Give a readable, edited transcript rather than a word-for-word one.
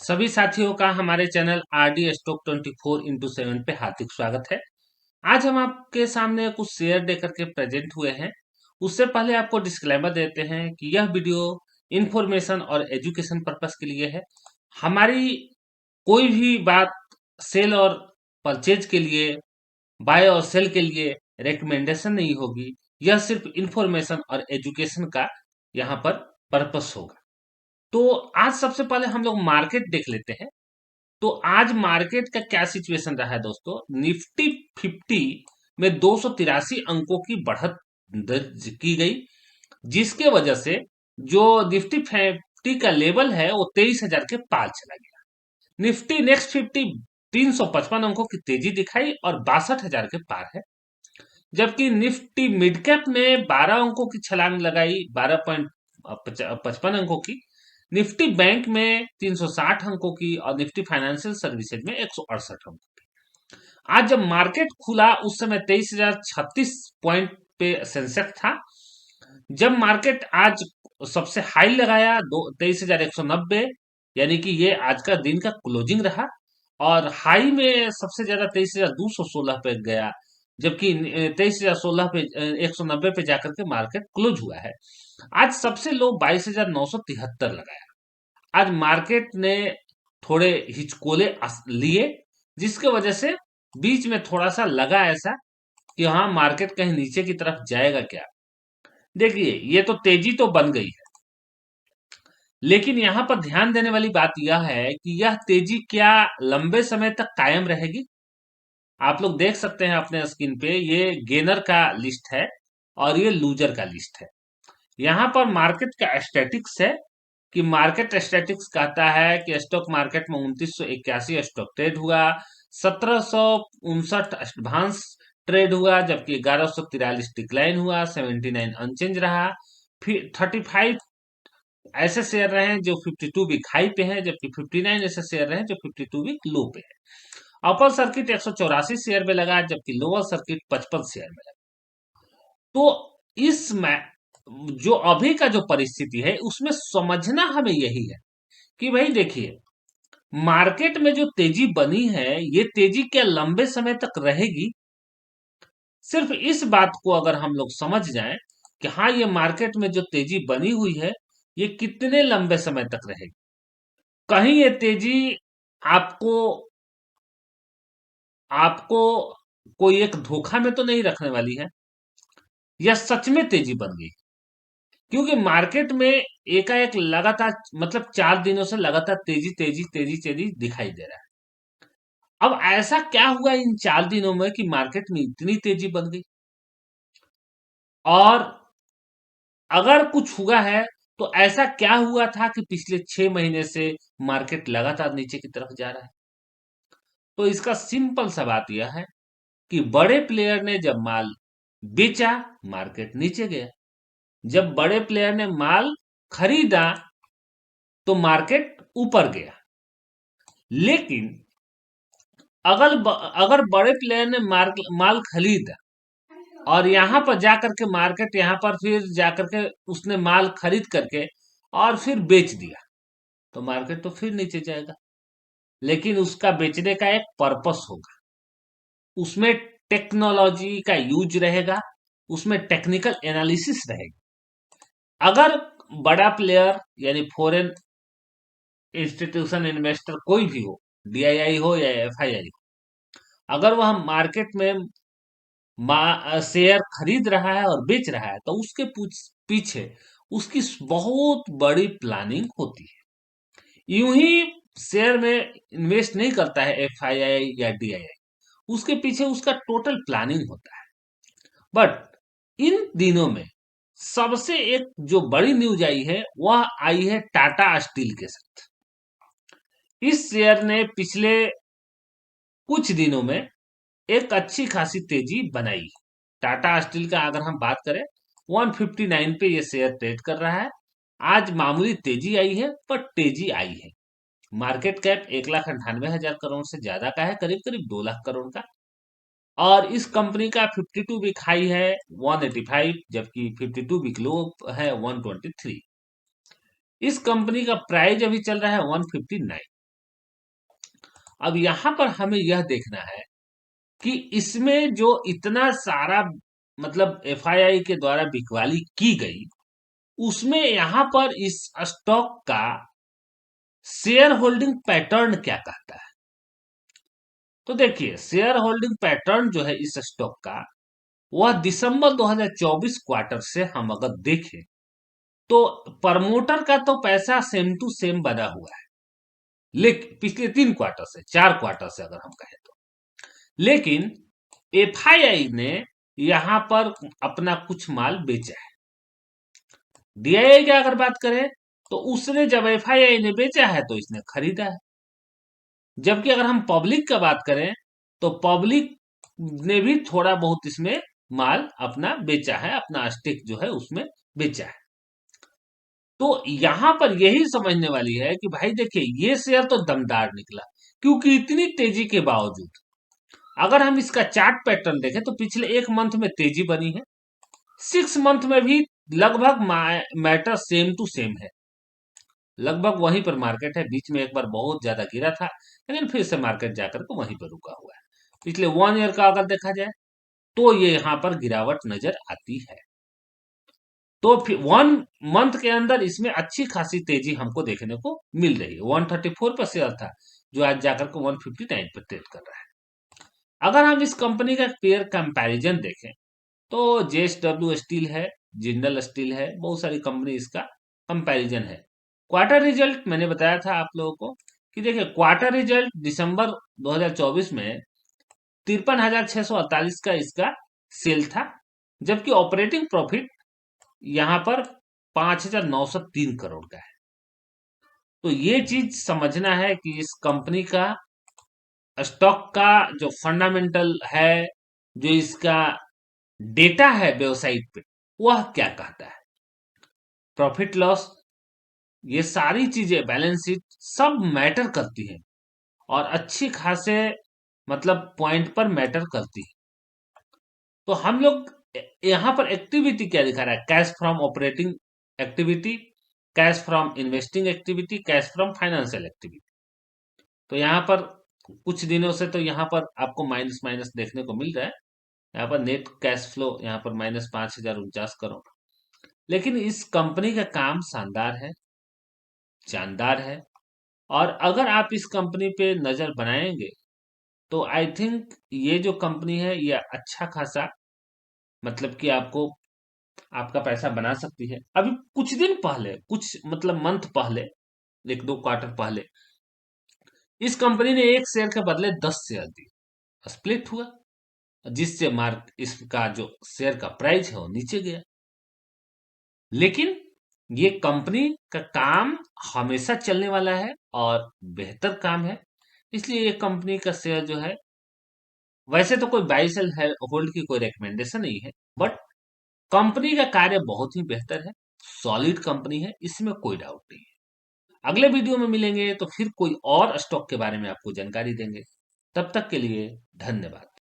सभी साथियों का हमारे चैनल आरडी स्टॉक 24x7 पे हार्दिक स्वागत है। आज हम आपके सामने कुछ शेयर देकर के प्रेजेंट हुए हैं। उससे पहले आपको डिस्क्लेमर देते हैं कि यह वीडियो इंफॉर्मेशन और एजुकेशन पर्पस के लिए है। हमारी कोई भी बात सेल और परचेज के लिए, बाय और सेल के लिए रिकमेंडेशन नहीं होगी। यह सिर्फ इंफॉर्मेशन और एजुकेशन का यहाँ पर पर्पस होगा। तो आज सबसे पहले हम लोग मार्केट देख लेते हैं। तो आज मार्केट का क्या सिचुएशन रहा है दोस्तों। निफ्टी 50 में 283 अंकों की बढ़त दर्ज की गई, जिसके वजह से जो निफ्टी 50 का लेवल है वो 23,000 के पार चला गया। निफ्टी नेक्स्ट 50 355 अंकों की तेजी दिखाई और 62,000 के पार है। जबकि निफ्टी मिड कैप ने 12 अंकों की छलांग लगाई, 12.55 अंकों की। निफ्टी बैंक में 360 अंकों की और निफ्टी फाइनेंशियल सर्विसेज में 168 अंकों की। आज जब मार्केट खुला उस समय 23,036 पॉइंट पे सेंसेक्स था। जब मार्केट आज सबसे हाई लगाया 23,190, यानी कि ये आज का दिन का क्लोजिंग रहा। और हाई में सबसे ज्यादा 23,216 पे गया, जबकि 23,016 पे 190 पे जाकर के मार्केट क्लोज हुआ है। आज सबसे लो 22,973 लगाया। आज मार्केट ने थोड़े हिचकोले लिए, जिसके वजह से बीच में थोड़ा सा लगा ऐसा कि हाँ, मार्केट कहीं नीचे की तरफ जाएगा क्या। देखिए, ये तो तेजी तो बन गई है, लेकिन यहां पर ध्यान देने वाली बात यह है कि यह तेजी क्या लंबे समय तक कायम रहेगी। आप लोग देख सकते हैं अपने स्क्रीन पे, ये गेनर का लिस्ट है और ये लूजर का लिस्ट है। यहाँ पर मार्केट का स्टैटिक्स है कि मार्केट स्टैटिक्स कहता है कि स्टॉक मार्केट में 2981 स्टॉक ट्रेड हुआ, 1759 एडवांस ट्रेड हुआ, जबकि 1143 डिक्लाइन हुआ, 79 अनचेंज रहा। फिर 35 ऐसे शेयर रहे हैं जो 52 वीक हाई पे हैं, जबकि 59 ऐसे शेयर रहे हैं जो 52 वीक लो पे है। अपर सर्किट 184 शेयर में लगा, जबकि लोअर सर्किट 55 शेयर में लगा। तो इसमें जो अभी का जो परिस्थिति है उसमें समझना हमें यही है कि भाई देखिए, मार्केट में जो तेजी बनी है ये तेजी क्या लंबे समय तक रहेगी। सिर्फ इस बात को अगर हम लोग समझ जाएं कि हाँ, ये मार्केट में जो तेजी बनी हुई है ये कितने लंबे समय तक रहेगी। कहीं ये तेजी आपको आपको कोई एक धोखा में तो नहीं रखने वाली है, या सच में तेजी बन गई। क्योंकि मार्केट में एकाएक लगातार, मतलब 4 दिनों से लगातार तेजी तेजी तेजी तेजी दिखाई दे रहा है। अब ऐसा क्या हुआ इन 4 दिनों में कि मार्केट में इतनी तेजी बन गई। और अगर कुछ हुआ है तो ऐसा क्या हुआ था कि पिछले 6 महीने से मार्केट लगातार नीचे की तरफ जा रहा है। तो इसका सिंपल सा बात यह है कि बड़े प्लेयर ने जब माल बेचा, मार्केट नीचे गया। जब बड़े प्लेयर ने माल खरीदा तो मार्केट ऊपर गया। लेकिन अगर बड़े प्लेयर ने माल खरीदा और यहां पर जाकर के मार्केट, यहां पर फिर जाकर के उसने माल खरीद करके और फिर बेच दिया, तो मार्केट तो फिर नीचे जाएगा। लेकिन उसका बेचने का एक पर्पस होगा, उसमें टेक्नोलॉजी का यूज रहेगा, उसमें टेक्निकल एनालिसिस रहेगी। अगर बड़ा प्लेयर यानी फॉरेन इंस्टीट्यूशन इन्वेस्टर कोई भी हो, डीआईआई हो या एफआईआई हो, अगर वह मार्केट में शेयर खरीद रहा है और बेच रहा है तो उसके पीछे उसकी बहुत बड़ी प्लानिंग होती है। यूं ही शेयर में इन्वेस्ट नहीं करता है एफआईआई या डीआईआई, उसके पीछे उसका टोटल प्लानिंग होता है। बट इन दिनों में सबसे एक जो बड़ी न्यूज आई है वह आई है टाटा स्टील के साथ। इस शेयर ने पिछले कुछ दिनों में एक अच्छी खासी तेजी बनाई। टाटा स्टील का अगर हम बात करें, 159 पे ये शेयर ट्रेड कर रहा है। आज मामूली तेजी आई है, पर तेजी आई है। मार्केट कैप 1,98,000 करोड़ से ज्यादा का है, करीब करीब 2 लाख करोड़ का। और इस कंपनी का 52 वीक हाई है 185, जबकि 52 वीक लो है 123। इस कंपनी का प्राइस अभी चल रहा है 159। अब यहाँ पर हमें यह देखना है कि इसमें जो इतना सारा मतलब एफआईआई के द्वारा बिकवाली की गई, उसमें यहाँ पर इस स्टॉक का शेयर होल्डिंग पैटर्न क्या कहता है। तो देखिए, शेयर होल्डिंग पैटर्न जो है इस स्टॉक का, वह दिसंबर 2024 क्वार्टर से हम अगर देखें तो प्रमोटर का तो पैसा सेम टू सेम बना हुआ है, लेकिन पिछले 3 क्वार्टर से, 4 क्वार्टर से अगर हम कहें तो, लेकिन एफआईआई ने यहां पर अपना कुछ माल बेचा है। डीआईआई की अगर बात करें तो उसने जब एफआईआई ने बेचा है तो इसने खरीदा है, जबकि अगर हम पब्लिक का बात करें तो पब्लिक ने भी थोड़ा बहुत इसमें माल अपना बेचा है, अपना स्टेक जो है उसमें बेचा है। तो यहां पर यही समझने वाली है कि भाई देखिए, ये शेयर तो दमदार निकला, क्योंकि इतनी तेजी के बावजूद अगर हम इसका चार्ट पैटर्न देखें तो पिछले 1 मंथ में तेजी बनी है, 6 मंथ में भी लगभग मैटर सेम टू सेम है, लगभग वहीं पर मार्केट है। बीच में एक बार बहुत ज्यादा गिरा था, लेकिन फिर से मार्केट जाकर के वहीं पर रुका हुआ है। पिछले 1 ईयर का अगर देखा जाए तो ये यहाँ पर गिरावट नजर आती है। तो फिर 1 मंथ के अंदर इसमें अच्छी खासी तेजी हमको देखने को मिल रही है। 134 पर शेयर था, जो आज जाकर के 159 पर ट्रेड कर रहा है। अगर हम इस कंपनी का पेयर कंपैरिजन देखें तो जेएसडब्ल्यू स्टील है, जिंदल स्टील है, बहुत सारी कंपनी इसका कंपैरिजन है। क्वार्टर रिजल्ट मैंने बताया था आप लोगों को कि देखिए, क्वार्टर रिजल्ट दिसंबर 2024 में 53,648 का इसका सेल था, जबकि ऑपरेटिंग प्रॉफिट यहां पर 5,903 करोड़ का है। तो ये चीज समझना है कि इस कंपनी का स्टॉक का जो फंडामेंटल है, जो इसका डेटा है वेबसाइट पे, वह क्या कहता है। प्रॉफिट लॉस, ये सारी चीजें, बैलेंस शीट सब मैटर करती हैं और अच्छी खासे मतलब पॉइंट पर मैटर करती है। तो हम लोग यहाँ पर एक्टिविटी क्या दिखा रहा है, cash from operating activity, cash from investing activity, cash from financial activity. तो यहाँ पर कुछ दिनों से तो यहाँ पर आपको माइनस माइनस देखने को मिल रहा है। यहाँ पर नेट कैश फ्लो यहाँ पर -5,049 करोड़। लेकिन इस कंपनी का काम शानदार है, जानदार है, और अगर आप इस कंपनी पे नजर बनाएंगे तो आई थिंक ये जो कंपनी है ये अच्छा खासा मतलब कि आपको आपका पैसा बना सकती है। अभी कुछ दिन पहले, कुछ मतलब मंथ पहले, 1-2 क्वार्टर पहले, इस कंपनी ने एक शेयर के बदले 10 शेयर दिए, स्प्लिट हुआ, जिससे मार्क इसका जो शेयर का प्राइस है वो नीचे गया। लेकिन ये कंपनी का काम हमेशा चलने वाला है और बेहतर काम है, इसलिए ये कंपनी का शेयर जो है, वैसे तो कोई बाई सेल होल्ड की कोई रिकमेंडेशन नहीं है, बट कंपनी का कार्य बहुत ही बेहतर है, सॉलिड कंपनी है, इसमें कोई डाउट नहीं है। अगले वीडियो में मिलेंगे तो फिर कोई और स्टॉक के बारे में आपको जानकारी देंगे। तब तक के लिए धन्यवाद।